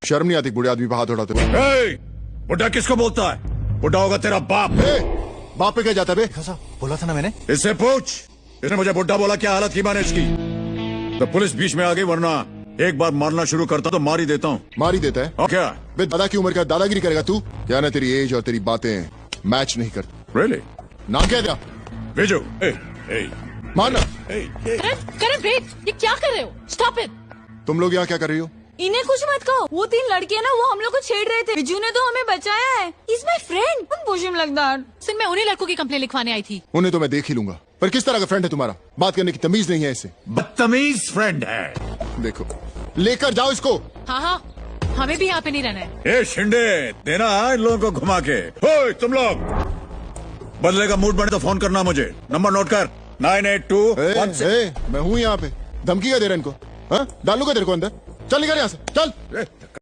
शर्म नहीं आती बुढ़े आदमी पे हाथ उठाते हुए? ए, बुढ़ा किसको बोलता है? बुढ़ा होगा तेरा बाप। बाप पे क्या जाता है बे? बोला था ना मैंने। इससे पूछ, इसने मुझे बुढ़ा बोला, क्या हालत की मैंने इसकी। तो पुलिस बीच में आ गई, वरना एक बार मारना शुरू करता तो मार ही देता हूँ। मार ही देता है? और क्या? बे दादा की उम्र का दादागिरी करेगा तू? क्या ना तेरी एज और तेरी बातें मैच नहीं करती। Really? नाम क्या है तेरा? विजू। मारना। करण ब्रेक, ये क्या कर रहे हो? Stop it. तुम लोग यहाँ क्या कर रही हो? इन्हें कुछ मत कहो। वो 3 लड़के ना, वो हम लोग को छेड़ रहे थे। बिजू ने तो हमें बचाया है। Is my friend. पुशिम लगदार। सिर्फ मैं उन्हीं लड़कों की कंप्लेन लिखवाने आई थी। उन्हें तो मैं देख ही लूंगा, पर किस तरह का फ्रेंड है तुम्हारा? बात करने की तमीज नहीं है इसे। बदतमीज फ्रेंड है। देखो, लेकर जाओ इसको। हाँ, हमें भी यहाँ पे नहीं रहना है। ए शिंदे, देना इन लोगों को घुमा के। ओए तुम लोग, बदले का मूड बने तो फोन करना मुझे। नंबर नोट कर, 98216। मैं हूँ यहाँ पे। धमकी क्या दे रहा है इनको? हाँ? डालूंगा तेरे को अंदर। चल निकल यहाँ से, चल।